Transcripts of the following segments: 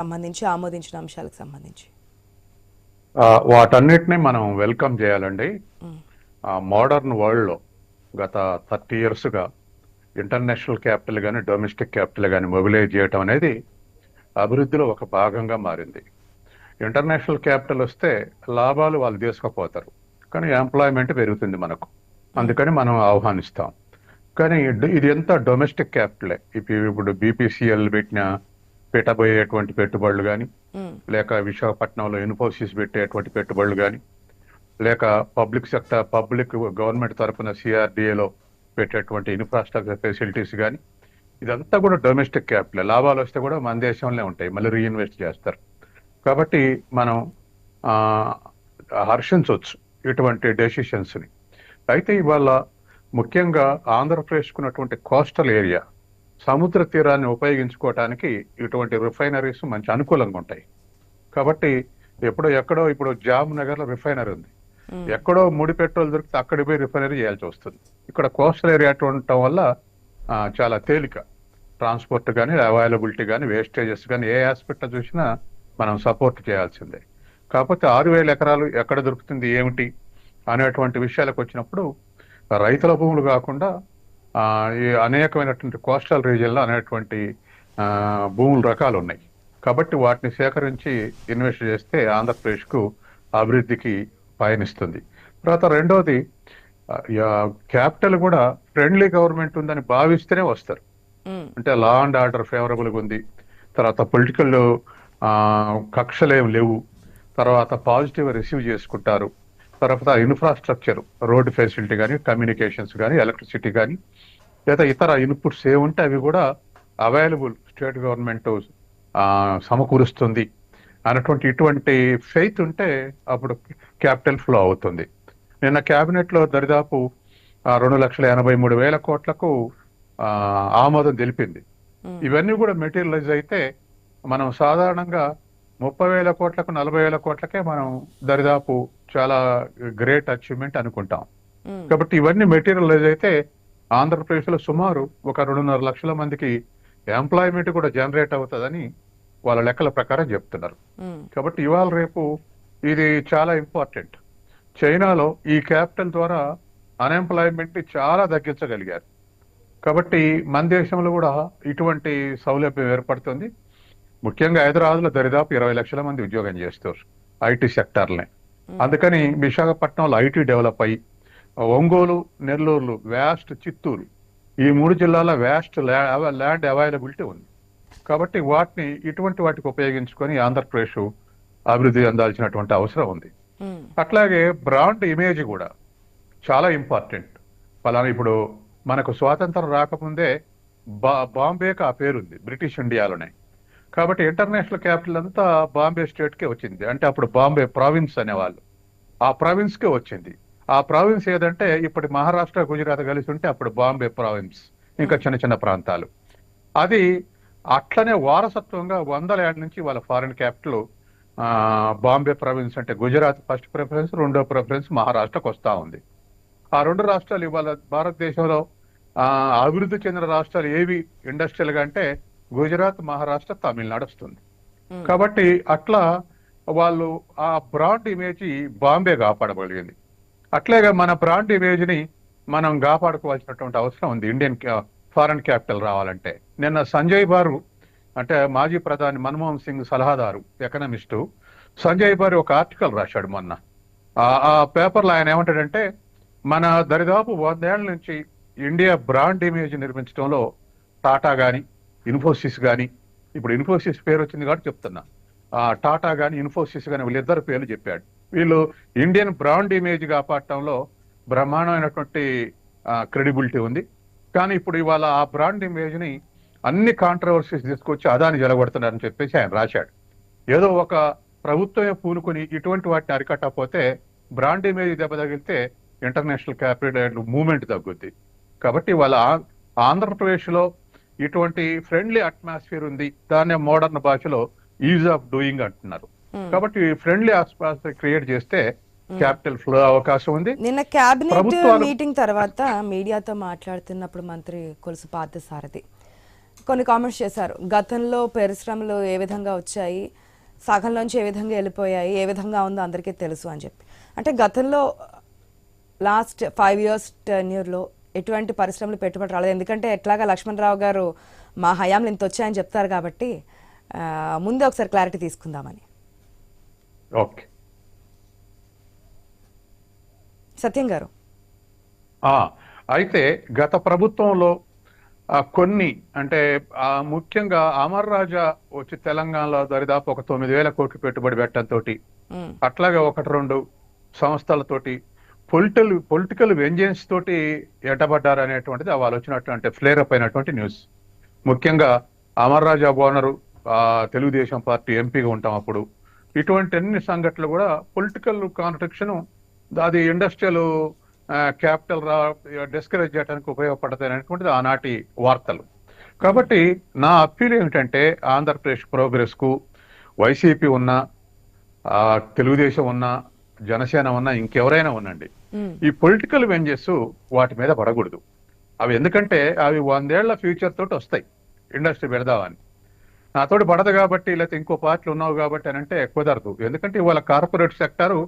సంబంధించి ఆమోదించిన అంశాలకు సంబంధించి వాటన్నిటిని మనం వెల్కమ్ చేయాలండి. మోడర్న్ వరల్డ్లో గత 30 ఇయర్స్గా ఇంటర్నేషనల్ క్యాపిటల్ కానీ డొమెస్టిక్ క్యాపిటల్ కానీ మొబిలైజ్ చేయటం అనేది అభివృద్ధిలో ఒక భాగంగా మారింది. ఇంటర్నేషనల్ క్యాపిటల్ వస్తే లాభాలు వాళ్ళు తీసుకుపోతారు, కానీ ఎంప్లాయ్మెంట్ పెరుగుతుంది మనకు, అందుకని మనం ఆహ్వానిస్తాం. కానీ ఇది ఎంత డొమెస్టిక్ క్యాపిటలే. ఇప్పుడు బీపీసీఎల్ పెట్టబోయేటువంటి పెట్టుబడులు కానీ, లేక విశాఖపట్నంలో ఇన్ఫోసిస్ పెట్టేటువంటి పెట్టుబడులు కానీ, లేక పబ్లిక్ గవర్నమెంట్ తరఫున సిఆర్డిఏలో పెట్టేటువంటి ఇన్ఫ్రాస్ట్రక్చర్ ఫెసిలిటీస్ కానీ, ఇదంతా కూడా డొమెస్టిక్ క్యాపిటల్. లాభాలు వస్తే కూడా మన దేశంలో ఉంటాయి, మళ్ళీ రీఇన్వెస్ట్ చేస్తారు. కాబట్టి మనం హర్షించవచ్చు ఇటువంటి డెసిషన్స్ని. అయితే ఇవాళ ముఖ్యంగా ఆంధ్రప్రదేశ్కున్నటువంటి కోస్టల్ ఏరియా, సముద్ర తీరాన్ని ఉపయోగించుకోవటానికి ఇటువంటి రిఫైనరీస్ మంచి అనుకూలంగా ఉంటాయి. కాబట్టి ఎక్కడో ఇప్పుడు జామ్నగర్లో రిఫైనరీ ఉంది, ఎక్కడో ముడి పెట్రోల్ దొరికితే అక్కడికి పోయి రిఫైనరీ చేయాల్సి వస్తుంది. ఇక్కడ కోస్టల్ ఏరియా ఉండటం వల్ల చాలా తేలిక ట్రాన్స్పోర్ట్ కానీ, అవైలబిలిటీ కానీ, వేస్టేజెస్ కానీ ఏ ఆస్పెక్ట్ చూసినా మనం సపోర్ట్ చేయాల్సిందే. కాకపోతే 6,000 ఎకరాలు ఎక్కడ దొరుకుతుంది ఏమిటి అనేటువంటి విషయాలకు వచ్చినప్పుడు రైతుల భూములు కాకుండా ఈ అనేకమైనటువంటి కోస్టల్ రీజియన్లో అనేటువంటి భూముల రకాలు ఉన్నాయి. కాబట్టి వాటిని సేకరించి ఇన్వెస్ట్ చేస్తే ఆంధ్రప్రదేశ్కు అభివృద్ధికి పయనిస్తుంది. తర్వాత రెండోది, క్యాపిటల్ కూడా ఫ్రెండ్లీ గవర్నమెంట్ ఉందని భావిస్తేనే వస్తారు. అంటే లా అండ్ ఆర్డర్ ఫేవరబుల్గా ఉంది, తర్వాత పొలిటికల్ కక్షలేం లేవు, తర్వాత పాజిటివ్ రిసీవ్ చేసుకుంటారు, తర్వాత ఇన్ఫ్రాస్ట్రక్చర్ రోడ్డు ఫెసిలిటీ కానీ, కమ్యూనికేషన్స్ కానీ, ఎలక్ట్రిసిటీ కానీ, లేదా ఇతర ఇన్పుట్స్ ఏముంటే అవి కూడా అవైలబుల్ స్టేట్ గవర్నమెంట్ సమకూరుస్తుంది అన్నటువంటి ఇటువంటి ఫెయిత్ ఉంటే అప్పుడు క్యాపిటల్ ఫ్లో అవుతుంది. నిన్న క్యాబినెట్లో దరిదాపు 2,83,000 కోట్లకు ఆమోదం తెలిపింది. ఇవన్నీ కూడా మెటీరియలైజ్ అయితే మనం సాధారణంగా 30,000 కోట్లకు 40,000 కోట్లకే మనం దరిదాపు చాలా గ్రేట్ అచీవ్మెంట్ అనుకుంటాం. కాబట్టి ఇవన్నీ మెటీరియలైజ్ అయితే ఆంధ్రప్రదేశ్లో సుమారు ఒక 2.5 లక్షల మందికి ఎంప్లాయ్మెంట్ కూడా జనరేట్ అవుతుందని వాళ్ళ లెక్కల ప్రకారం చెప్తున్నారు. కాబట్టి ఇవాళ రేపు ఇది చాలా ఇంపార్టెంట్. చైనాలో ఈ క్యాపిటల్ ద్వారా అన్ఎంప్లాయ్మెంట్ చాలా తగ్గించగలిగారు. కాబట్టి మన దేశంలో కూడా ఇటువంటి సౌలభ్యం ఏర్పడుతుంది. ముఖ్యంగా హైదరాబాద్లో దరిదాపు 20 లక్షల మంది ఉద్యోగం చేస్తారు ఐటీ సెక్టార్లే. అందుకని విశాఖపట్నంలో ఐటీ డెవలప్ అయ్యి, ఒంగోలు, నెల్లూరు, వ్యాస్ట్, చిత్తూరు ఈ 3 జిల్లాల వ్యాస్ట్ ల్యాండ్ అవైలబిలిటీ ఉంది. కాబట్టి ఇటువంటి వాటికి ఉపయోగించుకొని ఆంధ్రప్రదేశ్ అభివృద్ధి అందాల్సినటువంటి అవసరం ఉంది. అట్లాగే బ్రాండ్ ఇమేజ్ కూడా చాలా ఇంపార్టెంట్. పలానా ఇప్పుడు మనకు స్వాతంత్రం రాకముందే బాంబేకి ఆ పేరుంది బ్రిటిష్ ఇండియాలోనే. కాబట్టి ఇంటర్నేషనల్ క్యాపిటల్ అంతా బాంబే స్టేట్కే వచ్చింది. అంటే అప్పుడు బాంబే ప్రావిన్స్ అనేవాళ్ళు, ఆ ప్రావిన్స్కే వచ్చింది. ఆ ప్రావిన్స్ ఏదంటే ఇప్పటి మహారాష్ట్ర, గుజరాత్ కలిసి ఉంటే అప్పుడు బాంబే ప్రావిన్స్, ఇంకా చిన్న చిన్న ప్రాంతాలు. అది అట్లనే వారసత్వంగా 100 ఏళ్ళ నుంచి వాళ్ళ ఫారిన్ క్యాపిటల్ బాంబే ప్రావిన్స్ అంటే గుజరాత్ ఫస్ట్ ప్రిఫరెన్స్, రెండో ప్రిఫరెన్స్ మహారాష్ట్రకు వస్తూ ఉంది. ఆ 2 రాష్ట్రాలు ఇవాళ భారతదేశంలో అభివృద్ధి చెందిన రాష్ట్రాలు ఏవి ఇండస్ట్రియల్గా అంటే గుజరాత్, మహారాష్ట్ర, తమిళనాడు వస్తుంది. కాబట్టి అట్లా వాళ్ళు ఆ బ్రాండ్ ఇమేజ్ బాంబే కాపాడగలిగింది. అట్లాగే మన బ్రాండ్ ఇమేజ్ ని మనం కాపాడుకోవాల్సినటువంటి అవసరం ఉంది ఇండియన్ ఫారెన్ క్యాపిటల్ రావాలంటే. నిన్న సంజయ్ బారు అంటే మాజీ ప్రధాని మన్మోహన్ సింగ్ సలహాదారు, ఎకనమిస్టు సంజయ్ బారు ఒక ఆర్టికల్ రాశాడు మొన్న. ఆ పేపర్లో ఆయన ఏమంటాడంటే, మన దరిదాపు 100 ఏళ్ల నుంచి ఇండియా బ్రాండ్ ఇమేజ్ నిర్మించడంలో టాటా కానీ, ఇన్ఫోసిస్ కానీ, ఇప్పుడు ఇన్ఫోసిస్ పేరు వచ్చింది కాబట్టి చెప్తున్నా, టాటా కానీ, ఇన్ఫోసిస్ కానీ వీళ్ళిద్దరు పేర్లు చెప్పాడు. వీళ్ళు ఇండియన్ బ్రాండ్ ఇమేజ్ కాపాడటంలో బ్రహ్మాండమైనటువంటి క్రెడిబిలిటీ ఉంది. కానీ ఇప్పుడు ఇవాళ ఆ బ్రాండ్ ఇమేజ్ని అన్ని కాంట్రవర్సీస్ తీసుకొచ్చి అదాని జలగొడుతున్నారని చెప్పేసి ఆయన రాశాడు. ఏదో ఒక ప్రభుత్వమే పూనుకొని ఇటువంటి వాటిని అరికట్టకపోతే బ్రాండ్ ఇమేజ్ దెబ్బ తగిలితే ఇంటర్నేషనల్ క్యాపిటల్ మూవ్మెంట్ తగ్గుద్ది. కాబట్టి వాళ్ళ ఆంధ్రప్రదేశ్లో ఇటువంటి ఫ్రెండ్లీ అట్మాస్ఫియర్ ఉంది, దాన్నే మోడర్న్ భాషలో ఈజ్ ఆఫ్ డూయింగ్ అంటున్నారు. కాబట్టి ఫ్రెండ్లీ అట్మాస్ఫియర్ క్రియేట్ చేస్తే క్యాపిటల్ ఫ్లో అవకాశం ఉంది. నిన్న క్యాబినెట్ మీటింగ్ తర్వాత మీడియాతో మాట్లాడుతున్నప్పుడు మంత్రి కొలుసు పార్థసారథి కొన్ని కామెంట్స్ చేశారు. గతంలో పరిశ్రమలు ఏ విధంగా వచ్చాయి, సగంలోంచి ఏ విధంగా వెళ్ళిపోయాయి, ఏ విధంగా ఉందో అందరికీ తెలుసు అని చెప్పి. అంటే గతంలో లాస్ట్ 5 years టెన్యూర్లో ఎటువంటి పరిశ్రమలు పెట్టుబడి రాలేదు. ఎందుకంటే ఎట్లాగా లక్ష్మణరావు గారు మా హయాంలో ఇంత వచ్చాయని చెప్తారు కాబట్టి ముందే ఒకసారి క్లారిటీ తీసుకుందామని. ఓకే, సత్యం గారు. అయితే గత ప్రభుత్వంలో కొన్ని అంటే ముఖ్యంగా అమర్ రాజా వచ్చి తెలంగాణలో దరిదాపు ఒక 9,000 కోట్లు పెట్టుబడి పెట్టడంతో, అట్లాగే 1-2 సంస్థలతోటి పొలిటికల్ వెంజెన్స్ తోటి ఎట్టబడ్డారు అనేటువంటిది వాళ్ళు వచ్చినటువంటి ఫ్లేరప్ అయినటువంటి న్యూస్. ముఖ్యంగా అమర్ రాజా ఓనరు తెలుగుదేశం పార్టీ ఎంపీగా ఉంటాం అప్పుడు. ఇటువంటి అన్ని సంఘటనలు కూడా పొలిటికల్ కాంట్రడిక్షన్, అది ఇండస్ట్రియల్ క్యాపిటల్ డిస్కరేజ్ చేయడానికి ఉపయోగపడతాయి అనేటువంటిది ఆనాటి వార్తలు. కాబట్టి నా అప్పీల్ ఏమిటంటే ఆంధ్రప్రదేశ్ ప్రోగ్రెస్ కు వైసీపీ ఉన్నా, తెలుగుదేశం ఉన్నా, జనసేన ఉన్నా, ఇంకెవరైనా ఉండండి, ఈ పొలిటికల్ వెంజెస్ వాటి మీద పడకూడదు. అవి ఎందుకంటే అవి 100 ఏళ్ల ఫ్యూచర్ తోటి వస్తాయి. ఇండస్ట్రీ పెడదామని నాతోటి పడదు కాబట్టి, లేకపోతే ఇంకో పార్టీలు ఉన్నావు కాబట్టి అని అంటే కుదరదు. ఎందుకంటే ఇవాళ కార్పొరేట్ సెక్టారు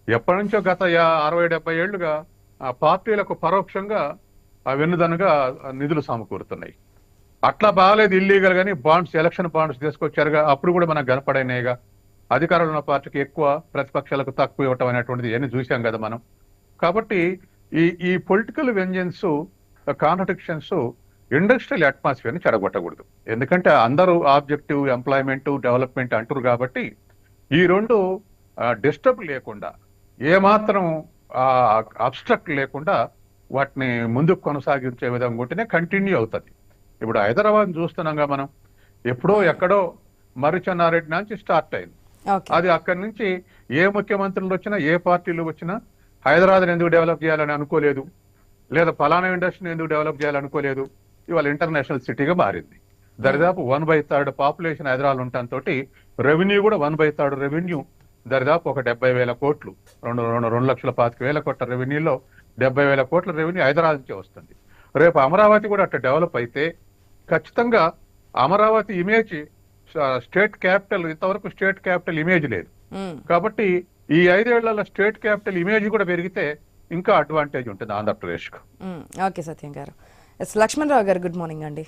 ఎప్పటి నుంచో గత 60-70 ఏళ్లుగా ఆ పార్టీలకు పరోక్షంగా వెన్నుదనుగా నిధులు సమకూరుతున్నాయి. అట్లా బాగాలేదు ఇల్లీగల్ గానీ బాండ్స్, ఎలక్షన్ బాండ్స్ తీసుకొచ్చారుగా, అప్పుడు కూడా మనకు కనపడైనాయిగా. అధికారంలో ఉన్న పార్టీకి ఎక్కువ, ప్రతిపక్షాలకు తక్కువ ఇవ్వటం అనేటువంటిది ఎన్ని చూసాం కదా మనం. కాబట్టి ఈ political vengeance, contradictions industrial atmosphere ని చెడగొట్టకూడదు. ఎందుకంటే అందరూ ఆబ్జెక్టివ్ ఎంప్లాయ్మెంట్, డెవలప్మెంట్ అంటారు కాబట్టి ఈ రెండు డిస్టర్బ్ లేకుండా, ఏమాత్రం అబ్స్ట్రక్ట్ లేకుండా వాటిని ముందుకు కొనసాగించే విధంగా ఉంటేనే కంటిన్యూ అవుతుంది. ఇప్పుడు హైదరాబాద్ చూస్తున్నాగా మనం, ఎప్పుడో ఎక్కడో మర్రిచెన్నారెడ్డి నుంచి స్టార్ట్ అయింది. అది అక్కడి నుంచి ఏ ముఖ్యమంత్రులు వచ్చినా, ఏ పార్టీలు వచ్చినా హైదరాబాద్ ఎందుకు డెవలప్ చేయాలని అనుకోలేదు, లేదా ఫలానా ఇండస్ట్రీని ఎందుకు డెవలప్ చేయాలనుకోలేదు. ఇవాళ ఇంటర్నేషనల్ సిటీగా మారింది. దరిదాపు 1/3 పాపులేషన్ హైదరాబాద్ ఉండటంతో రెవెన్యూ కూడా 1/3 రెవెన్యూ, దరిదాపు ఒక 70,000 కోట్లు, 2,25,000 కోట్ల రెవెన్యూలో 70,000 కోట్ల రెవెన్యూ హైదరాబాద్ నుంచే వస్తుంది. రేపు అమరావతి కూడా అట్లా డెవలప్ అయితే ఖచ్చితంగా అమరావతి ఇమేజ్ స్టేట్ క్యాపిటల్, ఇంతవరకు స్టేట్ క్యాపిటల్ ఇమేజ్ లేదు. కాబట్టి ఈ 5 ఏళ్లలో స్టేట్ క్యాపిటల్ ఇమేజ్ కూడా పెరిగితే ఇంకా అడ్వాంటేజ్ ఉంటుంది ఆంధ్రప్రదేశ్ కు. ఓకే సత్యం గారు. లక్ష్మణరావు గారు, గుడ్ మార్నింగ్ అండి.